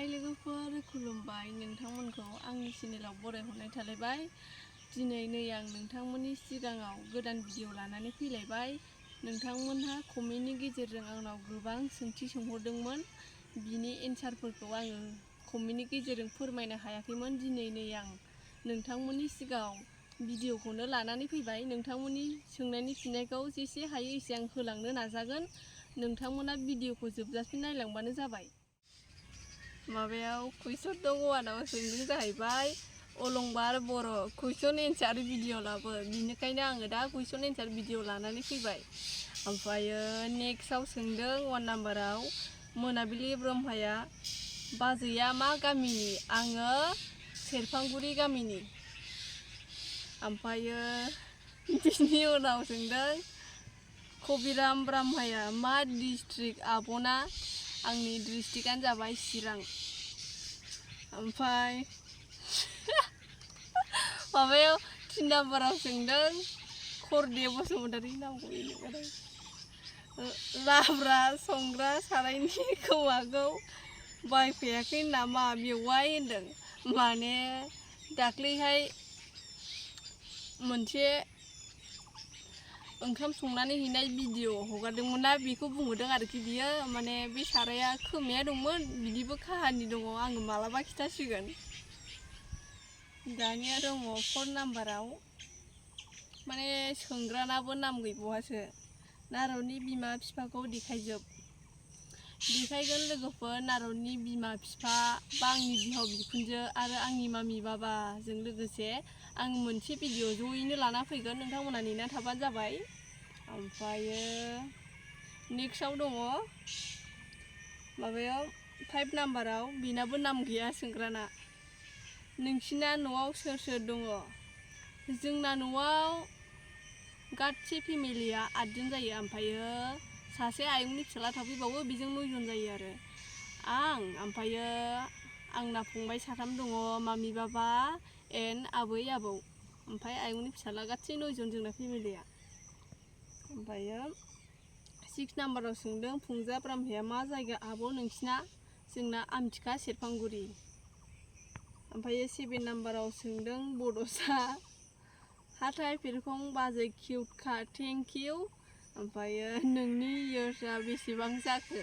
हाय लोगोफोर खुलुमबाय नोंथांमोनखौ आंनि चेनेलाव बरायहरनाय थालायबाय। दिनै नै आं नोंथांमोननि सिगाङाव गोदान भिडिअ लानानै फैलायबाय। नोंथांमोनहा कमेन्टनि गेजेरजों आंनाव गोबां सोंथि सोंहरदोंमोन, बिनि एन्सारफोरखौ आङो कमेन्टनि गेजेरजों फोरमायनो हायाखैमोन। दिनै नै आं नोंथांमोननि सिगाङाव भिडिअखौनो लानानै फैबाय। नोंथांमोननि सोंनायनि फिननायखौ जेसे हायो एसे आं होलांनो नाजागोन। नोंथांमोना भिडिअखौ जोबजासिम नायलांबानो जाबाय। माबायाव कुइसन दङ आंनाव सोंदों जाहैबाय अलंबार बर' कुइसन एन्सार भिडिअ लाबो, बिनिखायनो आङो दा कुइसन एन्सार भिडिअ लानानै फैबाय। ओमफ्रायो नेक्स्टआव सोंदों 1 नाम्बाराव मोनाबिलि ब्रह्मया बाजैया मा गामिनि? आङो सेरफांगुरि गामिनि। ओमफ्रायो बिनि उनाव सोंदों कबिराम ब्रह्मया मा डिस्ट्रिक्ट आब'ना? आंनि डिस्ट्रिक्टआनो जाबाय चिरां। ओमफ्राय माबायाव 3 नाम्बाराव सोंदों करदेब बसुमतारी नामखौ लाब्रा संग्रा सारायनि खोमाखौ बायफैयाखै नामा बेवाय होनदों। माने दाख्लैहाय मोनसे ओंखाम संनानै हैनाय भिडिअ हगारदोंमोन ना, बेखौ बुंहरदों आरोखि बियो। माने बे साराया खोमाया दंमोन, बिदिबो काहानि दङ, आङो मालाबा खिथासिगोन। दानिया दङ 4 नाम्बाराव माने सोंग्रानाबो नाम गैबावासो। नारदनि बिमा बिफाखौ देखायजोब। देखायगोन लोगोफोर नारदनि बिमा बिफा बा आंनि बिहाव बिखुनजो आरो आंनि मामि बाबाजों लोगोसे आं मोनसे भिडिअ जयैनो लाना फैगोन, नोंथांमोना नेना थाबानो जाबाय। ओमफ्रायो नेक्स्टआव दङ माबायाव 5 नाम्बाराव बेनाबो नाम गैया सोंग्राना। नोंसिना न'आव सोर सोर दङ? जोंना न'आव गासै फेमिलिया 8 जन जायो। ओमफ्रायो सासे आयंनि फिसाला थाफैबावो, बेजों 9 जन जायो आरो आं। ओमफ्रायो आंना फंबाय 3 दङ, मामि बाबा एन्ड आबै आबौ। ओमफ्राय आयंनि फिसाला गासै 9 जन जोंना फेमिलिया। ओमफ्रायो 6 नाम्बाराव सोंदों फुंजा ब्रह्मया मा जायगा आब' नोंसिना? जोंना आमथिखा सेरफांगुरि। ओमफ्रायो 7 नाम्बाराव सोंदों बड'सा हाथाय फेरखं बाजै किउटखा थेंक इउ। ओमफ्रायो नोंनि इयार्सआ बेसेबां जाखो?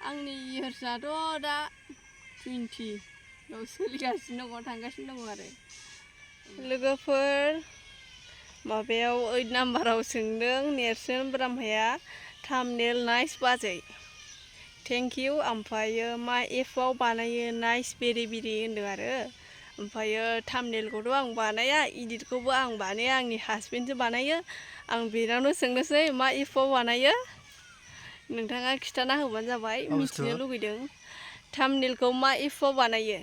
आंनि इयार्सआथ' दा 20 सोलिगासिनो दङ, थांगासिनो दङ आरो लोगोफोर। माबायाव 8 नाम्बाराव सोंदों नेरसोन ब्रह्मया थाम्बनेल नाइस बाजै थेंक इउ। ओमफ्रायो मा एपआव बानायो? नाइस बेरि बेरि होनदों आरो। ओमफ्रायो थाम्बनेलखौथ' आं बानाया, इडिटखौबो आं बानाया, आंनि हासबेन्डसो बानायो। आं बेनावनो सोंनोसै मा एपआव बानायो? नोंथाङा खिथाना होबानो जाबाय, मिथिनो लुगैदों थाम्बनेलखौ मा एपआव बानायो।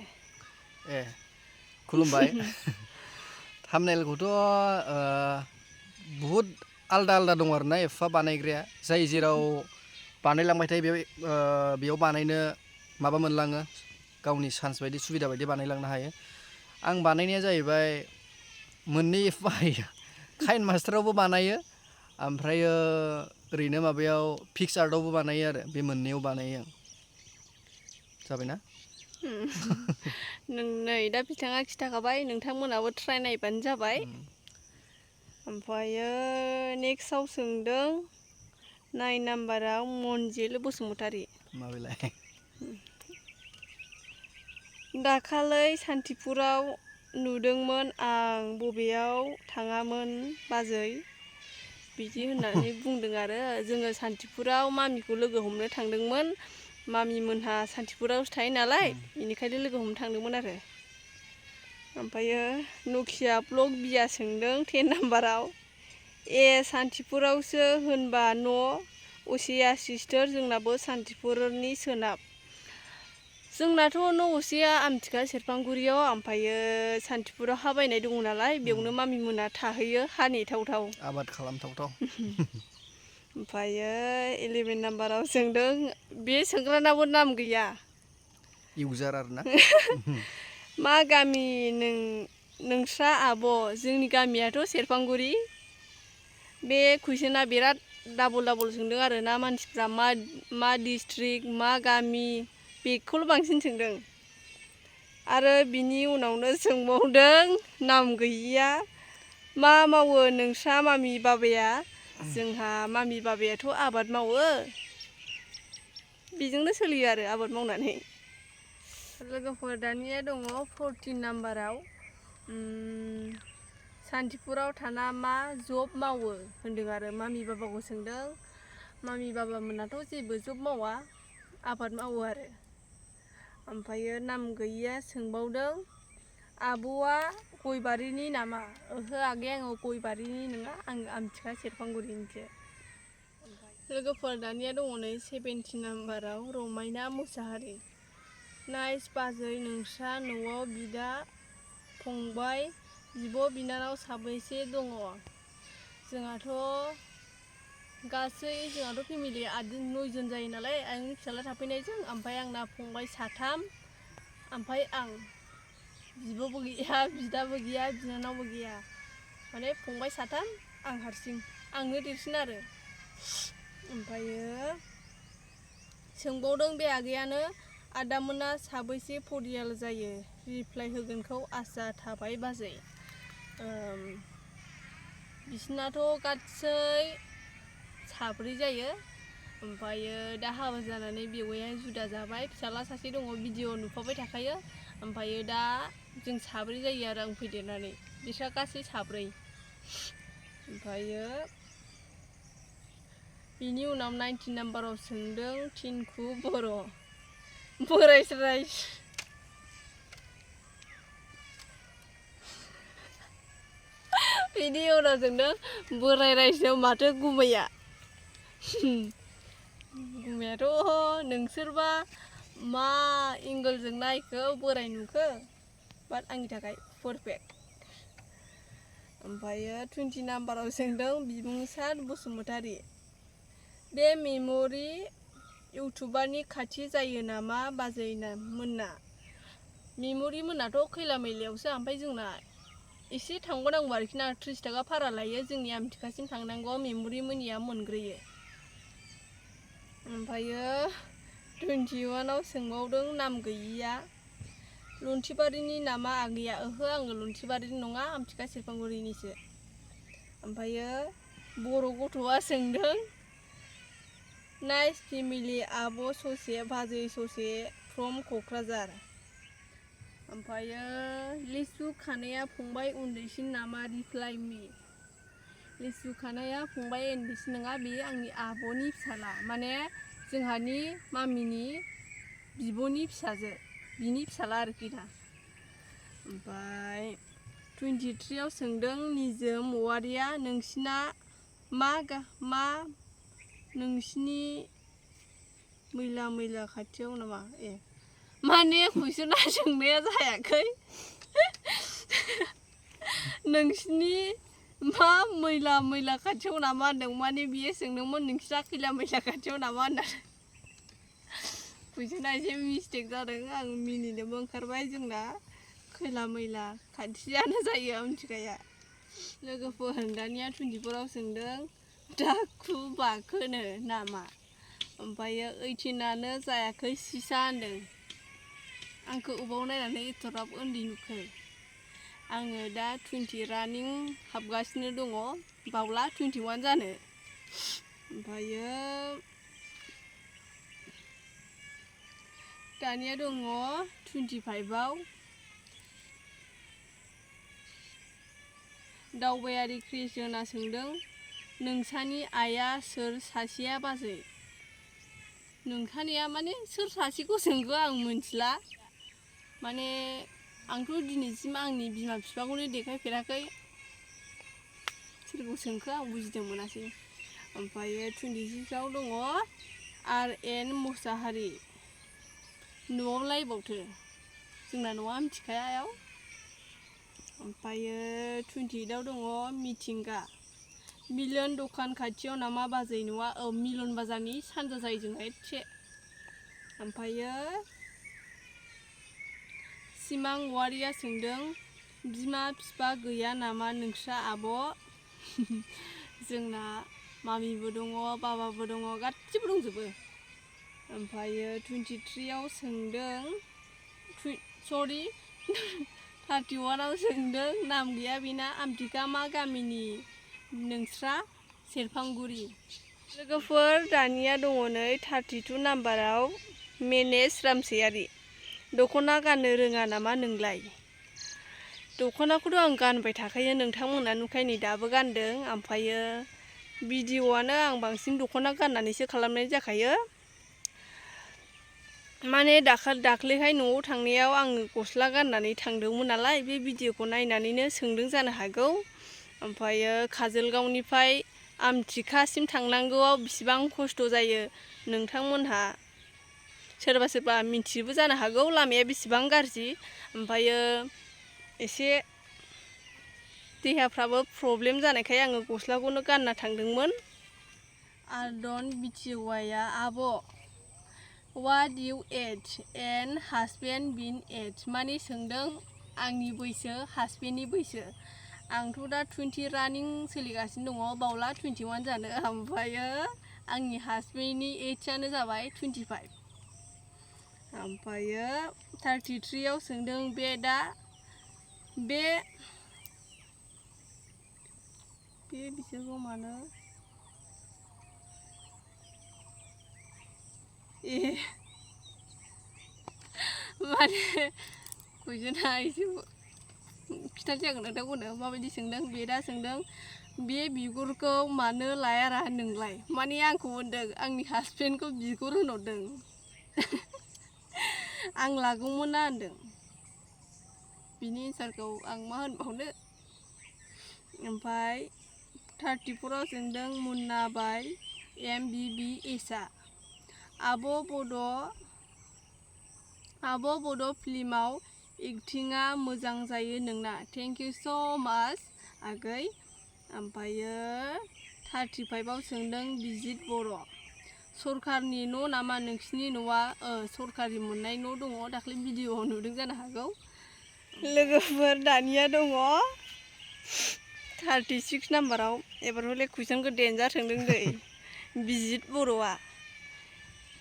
खुलुमबाय। थाम्बनेलखौथ' बुहुद आलदा आलदा दं आरोना एपआ बानायग्राया, जाय जेराव बानायलांबाय थायो बेयाव बानायनो माबा मोनलाङो, गावनि चान्स बायदि सुबिदा बायदि बानायलांनो हायो। आं बानायनाया जाहैबाय मोननै एप बाहायो। काइन मास्टारावबो बानायो, ओमफ्रायो ओरैनो माबायाव पिक्स आर्टआवबो बानायो आरो बे मोननैयाव बानायो आं। जाबायना? नै दा बिथाङा खिथाखाबाय, नोंथांमोनाबो ट्राइ नायबानो जाबाय। ओमफ्रायो नेक्स्टआव सोंदों 9 नाम्बाराव मनजिल बसुमतारी। माबेलाय? दाखालै सान्तिपुराव नुदोंमोन आं, बबेयाव थाङामोन बाजै? बिदि होननानै बुंदों आरो। जोङो सान्तिपुराव मामिखौ लोगो हमनो थांदोंमोन। मामि मोनहा सान्तिपुरावसो थायो नालाय, बेनिखायनो लोगो हमनो थांदोंमोन आरो। ओमफ्रायो नकिया ब्लग बिया सोंदों 10 नाम्बाराव सान्तिपुरावसो होनबा न' असेया सिस्टार? जोंनाबो सान्तिपुरनि सोनाब। जोंनाथ' न' असेया आमथिखा सेरफांगुरियाव। ओमफ्रायो सान्तिपुराव हा बायनाय दङ नालाय, बेयावनो मामि मोना थाहैयो, हा नेथावथाव, आबाद खालामथावथाव। ओमफ्रायो 11 नाम्बाराव सोंदों, बे सोंग्रानाबो नाम गैया, इउजार आरोना। मा गामि नोंस्रा आब'? जोंनि गामियाथ' सेरफांगुरि। बे कुइसना बिराद डाबल सोंदों आरो ना मानसिफ्रा, मा डिस्ट्रिक्ट मा गामि बेखौल' बांसिन सोंदों आरो बिनि उनावनो सोंबावदों नाम गैयिया मा मावो नोंस्रा मामि बाबाया जोंहा मामि बाबायाथ' आबाद मावो बेजोंनो सोलियो आरो आबाद मावनानै लोगोफोर दानिया दङ 14 नाम्बाराव सान्तिपुराव थाना मा जब मावो होनदों आरो मामि बाबाखौ सोंदों मामि बाबा मोनाथ' जेबो जब मावा आबाद मावो आरो ओमफ्रायो नाम गैयिया सोंबावदों आब'आ गयबारिनि नामा ओहो आगै आङो गयबारिनि नङा आं आमथिखा सेरफांगुरिनिसो लोगोफोर दानिया दङ नै 17 नाम्बाराव रमायना मुसाहारि नाइस बाजै नोंस्रा न'आव बिदा फंबाय बिब' बिनानाव साबैसे दङ जोंहाथ' फेमिलि 9 जन जायो नालाय आंनि फिसाला थाफैनायजों ओमफ्राय आंना फंबाय 3 ओमफ्राय आं बिब'बो गैया बिदाबो गैया बिनानावबो गैया माने फंबाय 3 आं हारसिं आंनो देरसिन आरो ओमफ्रायो सोंबावदों बे आगैयानो आदामोना साबैसे परियाल जायो रिप्लाइ होगोनखौ आसा थाबाय बाजै बिसिनाथ' गासै 4 जायो ओमफ्रायो दा हाबा जानानै बेवाइया जुदा जाबाय फिसाला सासे दङ भिडिअ नुफाबाय थाखायो ओमफ्रायो दा जों 4 जायो आरो आं फैदेरनानै बिस्रा गासै 4 ओमफ्रायो बिनि उनाव 19 नाम्बाराव सोंदों टिनकु बर' बोरायस्राय बिनि उनाव सोंदों बोराय रायजोआव माथो गुमैया गुमैयाथ' नोंसोरबा मा एंगोलजों नायखो बोराय नुखो बाट आंनि थाखाय पारफेक्ट ओमफ्रायो 20 नाम्बाराव सोंदों बिबुंसार बसुमतारी बे मेम'रि इउटुबारनि खाथि जायो नामा बाजै मोनना मेम'रि मोनाथ' खैला मैलायावसो ओमफ्राय जोंना एसे थांबावनांगौ आरोखि ना 30 थाखा भारा लायो जोंनि आमथिखासिम थांनांगौ मेम'रि मोननिया मोनग्रोयो ओमफ्रायो 21आव सोंबावदों नाम गैयिया लन्थिबारिनि नामा आगैया ओहो आङो लन्थिबारिनि नङा आमथिखा सेरफांगुरिनिसो ओमफ्रायो बर' गथ'आ सोंदों नाइस फेमिलि आब' ससे बाजै ससे फ्रम क'क्राझार ओमफ्रायो लिसु खानाया फंबाय उन्दैसिन नामा रिप्लाइ मी लिसु खानाया फंबाय उन्दैसिन नङा बेयो आंनि आब'नि फिसाला माने जोंहानि मामिनि बिब'नि फिसाजो बिनि फिसाला आरोखि ना ओमफ्राय 23आव सोंदों निजोम औवारिया नोंसिना मा नोंसिनि मैला खाथियाव नामा माने कुइसना सोंनाया जायाखै नोंसिनि मा मैला खाथियाव नामा होनदों माने बियो सोंदोंमोन नोंसिना खैला मैला खाथियाव नामा होननानै कुइसना एसे मिस्टेक जादों आं मिनिनोबो ओंखारबाय जोंना खैला मैला खाथियानो जायो आमथिखाया लोगोफोर दानिया 24आव सोंदों दाखु बाखोनो नामा ओमफ्रायो 18आनो जायाखै सिसा होनदों आंखौ अबाव नायनानै एथ'राब उन्दै नुखो आङो दा 20 रानिं हाबगासिनो दङ बावला 21 जानो ओमफ्रायो दानिया दङ 25आव दावबायारि क्रिस्टियाना सोंदों नोंसानि आइया सोर सासेया बाजै नोंसानिया माने सोर सासेखौ सोंखो आं मिथिला माने आंथ' दिनैसिम आंनि बिमा बिफाखौनो देखायफेराखै सोरखौ सोंखो आं बुजिनो मोनासै ओमफ्रायो 26आव दङ RN मुसाहारि न'आवलाय बावथो जोंना न'आ आमथिखायाव ओमफ्रायो 28आव दङ मिथिंगा मिलन दखान खाथियाव नामा बाजै न'आ मिलन बाजारनि सानजा जायो जोंहा एसे ओमफ्रायो सिमां औवारिया सोंदों बिमा बिफा गैया नामा नोंस्रा आब' जोंना मामिबो दङ बाबाबो दङ गासिबो दंजोबो ओमफ्रायो 23आव सोंदों 31आव सोंदों नाम गैया बेना आमथिखा मा गामिनि नोंस्रा सेरफांगुरि। लोगोफोर दानिया दङ नै 32 नाम्बाराव मेनेज रामसैयारि। दख'ना गाननो रोङा नामा नोंलाय? दख'नाखौथ' आं गानबाय थाखायो, नोंथांमोना नुखाय नै दाबो गानदों। ओमफ्रायो भिडिअ'आनो आं बांसिन दख'ना गाननानैसो खालामनाय जाखायो। माने दाख्लैहाय न'आव थांनायाव आङो गस्ला गाननानै थांदोंमोन नालाय, बे भिडिअ'खौ नायनानैनो सोंदों जानो हागौ। ओमफ्रायो काजलगावनिफ्राय आमथिखासिम थांनांगौआव बेसेबां खस्थ' जायो नोंथांमोनहा सोरबा सोरबा मिथियोबो जानो हागौ लामाया बेसेबां गाज्रि। ओमफ्रायो एसे देहाफ्राबो प्रब्लेम जानायखाय आङो गस्लाखौनो गानना थांदोंमोन। आर्डन बिटिवाइआ आब' What you ate and husband been ate माने सोंदों आंनि बैसो हासबेन्डनि बैसो। आंथ' दा 20 रानिं सोलिगासिनो दङ, बावला 21 जानो। ओमफ्रायो आंनि हासबेन्डनि एजआनो जाबाय 25। ओमफ्रायो 33आव सोंदों बे बिसोरखौ मानो माने कुइसना एसे खिथानोसै आं नोंथांमोननो माबायदि सोंदों। बेदा सोंदों बे बिगुरखौ मानो लायारा नोंलाय? माने आंखौ होनदों आंनि हासबेन्डखौ बिगुर होनहरदों। आं लागौमोन ना होनदों। बिनि एन्सारखौ आं मा होनबावनो। ओमफ्राय 34आव सोंदों मुन्ना बाय MBBSआ आब' बड' फिल्माव एक्टिंआ मोजां जायो नोंना। थेंक इउ स' माच आगै। ओमफ्रायो 35आव सोंदों बिजित बर' सरकारनि न' नामा नोंसिनि न'आ? सरकारि मोननाय न' दङ, दाख्लै भिडिअ'आव नुदों जानो हागौ। लोगोफोर दानिया दङ 36 नाम्बाराव। एबार हले कुइसनखौ डेन्जार सोंदों दै। बिजित बर'आ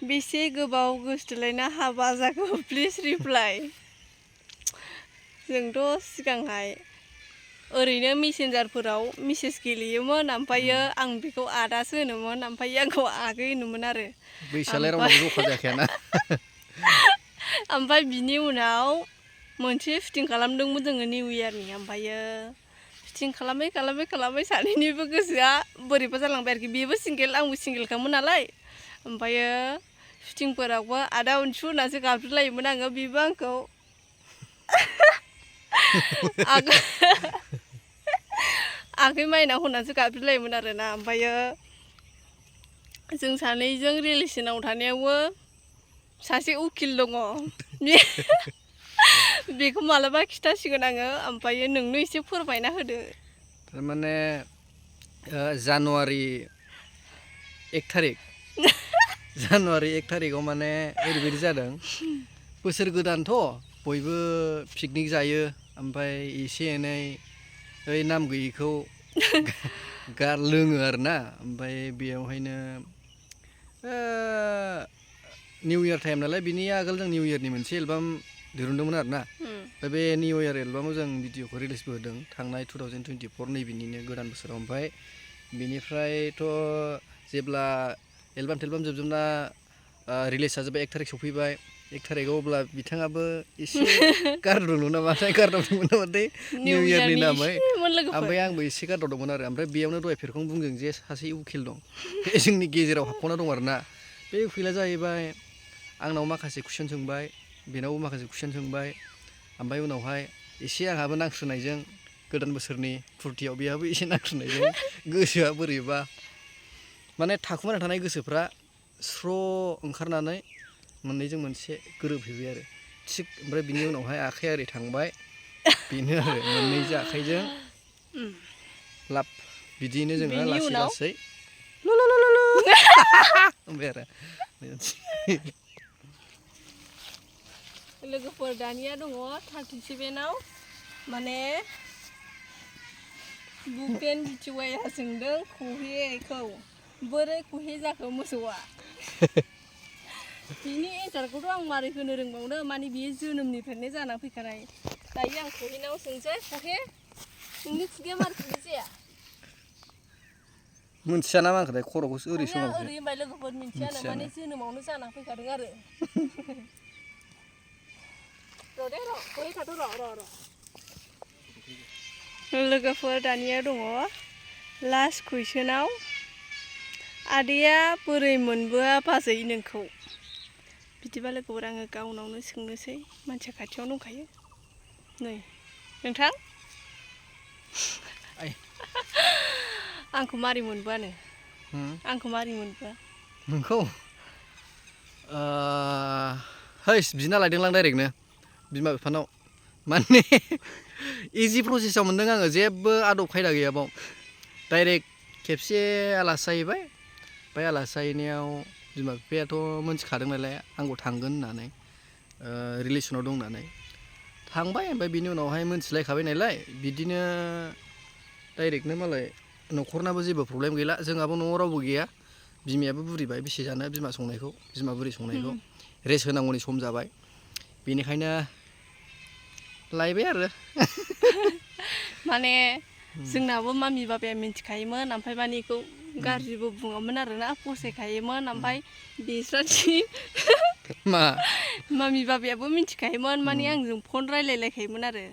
बेसे गोबाव गोसथोलायना हाबा जाखो प्लिज रिप्लाइ। जोंथ' सिगांहाय ओरैनो मेसेन्जारफोराव मेसेज गेलेयोमोन। ओमफ्रायो आं बेखौ आदासो होनोमोन, ओमफ्राय आंखौ आगै होनोमोन आरो। बैसोआलाय रावनाबो जखा जाखायाना। ओमफ्राय बिनि उनाव मोनसे फिटिं खालामदोंमोन जोङो निउ इयारनि। ओमफ्रायो फिटिं खालामै सानैनिबो गोसोआ बोरैबा जालांबाय आरोखि। बेबो सिंगेल आंबो सिंगेलखामोन नालाय। ओमफ्रायो फिटिंफोरावबो आदा अनसु होननासो गाबज्रिलायोमोन आङो, बेबो आंखौ आगै माइनाव होननासो गाबज्रिलायोमोन आरोना। ओमफ्रायो जों सानैजों रिलेसनाव थानायावबो सासे उकिल दङ। बेखौ मालाबा खिथासिगोन आङो। ओमफ्रायो नोंनो एसे फोरमायना होदो। थारमाने जानुवारि 1 थारिखआव माने ओरैबायदि जादों, बोसोर गोदानथ' बयबो पिकनिक जायो। ओमफ्राय एसे एनै ओइ नाम गैयैखौ लोङो आरोना। ओमफ्राय बेयावहायनो निउ इयार टाइम नालाय, बिनि आगोल जों निउ इयारनि मोनसे एलबाम दिरुनदोंमोन आरोना। दा बे निउ इयार एलबामाव जों भिडिअखौ रिलिजबो होदों थांनाय 2024 नैबेनिनो गोदान बोसोराव। ओमफ्राय बिनिफ्रायथ' जेब्ला एलबाम जोबजोबना रिलिज जाजोब्बाय 1 थारिख सफैबाय। 1 थारिखआव अब्ला बिथाङाबो एसे गारदोंमोन नामाथाय निउ इयारनि नामै। ओमफ्राय आंबो एसे गारदावदोंमोन आरो। ओमफ्राय बेयावनो दहाय फेरखं बुंदों जे सासे उकिल दं, बे जोंनि गेजेराव हाबख'ना दं आरोना। बे उकिला जाहैबाय आंनाव माखासे कुइसन सोंबाय, बेनावबो माखासे कुइसन सोंबाय। ओमफ्राय उनावहाय एसे आंहाबो नांस्रोनायजों गोदान बोसोरनि फुरथियाव बेहाबो एसे नांस्रोनायजों गोसोआ बोरैबा माने थाखुमाना थानाय गोसोफ्रा स्र' ओंखारनानै मोननैजों मोनसे गोरोबहैबाय आरो थिग। ओमफ्राय बिनि उनावहाय आखाइया ओरै थांबाय, बेनो आरो मोननैजों आखाइजों लाब। बिदियैनो जोङो लासै लासै होनबाय आरो। लोगोफोर दानिया दङ 37आव माने भुपेन बिटिवाइआ सोंदों खहेखौ बोरै खहे जाखो मोसौआ? बिनि एन्सारखौथ' आं मारै होनो रोंबावनो माने बियो जोनोमनिफ्रायनो जाना फैखानाय दायो आं खहेनाव सोंसै खहे नोंनि खुगाया मारै बिदि जाया मोनथिया नामा आंखौलाय खर'खौसो ओरै खहेया सोमावसो ओरै होनबाय लोगोफोर मिन्थियानो माने जोनोमावनो जाना फैखादों आरो र' दे र' खहे थाथ' र' लोगोफोर दानिया दङ लास्ट कुइसनाव आदैया बोरै मोनबोआ बाजै नोंखौ बिदिबा लोगोफोर आङो गावनावनो सोंनोसै मानसिया खाथियावनो दंखायो नै नोंथां आंखौ मारै मोनबोआनो आंखौ मारै मोनबोआ नोंखौ हैस बिना लायदोंलां डाइरेक्टनो बिमा बिफानाव माने इजि प्रसेसआव मोनदों आङो जेबो आदब खायदा गैया बाव डाइरेक्ट खेबसे आलासि जाहैबाय ओमफ्राय आलासि जाहैनायाव बिमा बिफायाथ' मोनथिखादों नालाय आंखौ थांगोन होननानै रिलेसनाव दं होननानै थांबाय ओमफ्राय बिनि उनावहाय मोनथिलायखाबाय नालाय बिदिनो डाइरेक्टनो मालाय न'खरनाबो जेबो प्रब्लेम गैला जोंहाबो न'आव रावबो गैया बिमायाबो बुरिबाय बेसे जानो बिमा संनायखौ बिमा बुरि संनायखौ रेस्ट होनांगौनि सम जाबाय बेनिखायनो लायबाय आरो माने जोंनाबो मामि बाबाया मिन्थिखायोमोन ओमफ्राय माने बेखौ गाज्रिबो बुङामोन आरोना फसायखायोमोन ओमफ्राय बिस्राथि मा मामि बाबायाबो मिन्थिखायोमोन माने आंजों फन रायलायलायखायोमोन आरो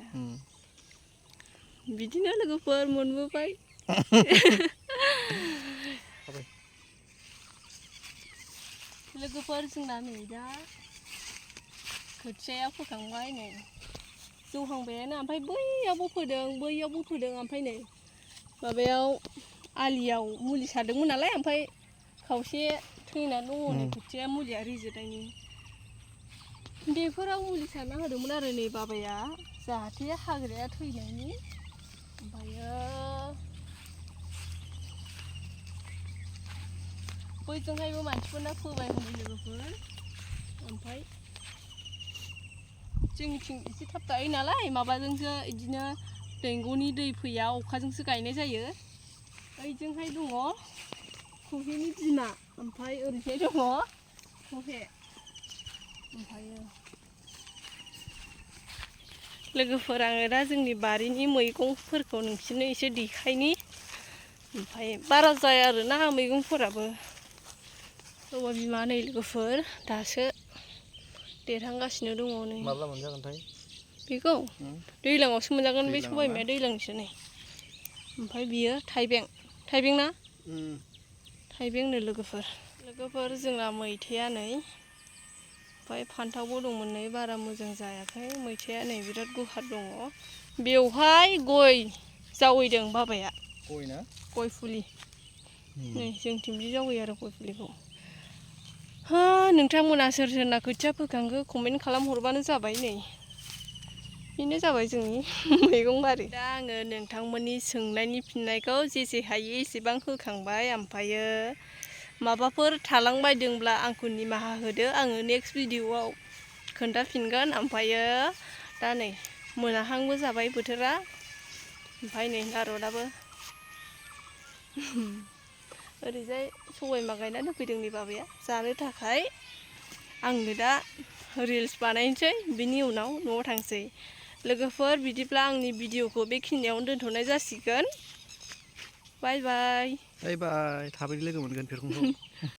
बिदिनो लोगोफोर मोनबोबाय लोगोफोर जोंना नै दा खोथियाया फोखांबाय नै जौहांबायानो ओमफ्राय बैयावबो फोदों ओमफ्राय नै माबायाव आलियाव मुलि सारदोंमोन नालाय ओमफ्राय खावसे थैनानै दङ नै खोथिया मुलिया रिजोबनायनि बेफोराव मुलि सारना होदोंमोन आरो नै बाबाया जाहाथे हाग्राया थैनायनि ओमफ्रायो बैजोंहायबो मानसिफोरना फोबाय हनै लोगोफोर ओमफ्राय जोंनिथिं एसे थाब गायो नालाय माबाजोंसो बिदिनो दंग'नि दै फैया अखाजोंसो गायनाय जायो ओइजोंहाय दङ खहेनि बिमा ओमफ्राय ओरैजाय दङ खहे ओमफ्रायो लोगोफोर आङो दा जोंनि बारिनि मैगंफोरखौ नोंसोरनो एसे देखायनि ओमफ्राय बारा जाया आरोना मैगंफोराबो औवा बिमा नै लोगोफोर दासो देरहांगासिनो दङ नै माब्ला मोनजागोनथाय बेखौ दैज्लाङावसो मोनजागोन बे सबाय बिमाया दैज्लांनिसो नै ओमफ्राय बियो थाइबें ना थाइबेंनो लोगोफोर जोंना मैथाया नै ओमफ्राय फान्थावबो दंमोन नै बारा मोजां जायाखै मैथाया नै बिराद गुवार दङ बेवहाय गय जावैदों बाबाया गय फुलि नै जोंथिं बिदि जावैयो आरो गय फुलिखौ नोंथांमोना सोर सोरना खोथिया फोखांखो कमेन्ट खालामहरबानो जाबाय नै बेनो जाबाय जोंनि मैगं बारि दा आङो नोंथांमोननि सोंनायनि फिननायखौ जेसे हायो एसेबां होखांबाय ओमफ्रायो माबाफोर थालांबायदोंब्ला आंखौ निमाहा होदो आङो नेक्स्ट भिडिअआव खोन्थाफिनगोन ओमफ्रायो दा नै मोनाहांबो जाबाय बोथोरा ओमफ्राय नै नारदाबो ओरैजाय सबायबिमा गायना दोनफैदों नै बाबाया जानो थाखाय आङो दा रिल्स बानायनोसै बिनि उनाव न'आव थांसै लोगोफोर बिदिब्ला आंनि भिडिअखौ बेखिनियावनो दोनथ'नाय जासिगोन बाय बाय थाबैनो लोगो मोनगोन बेफोरखौ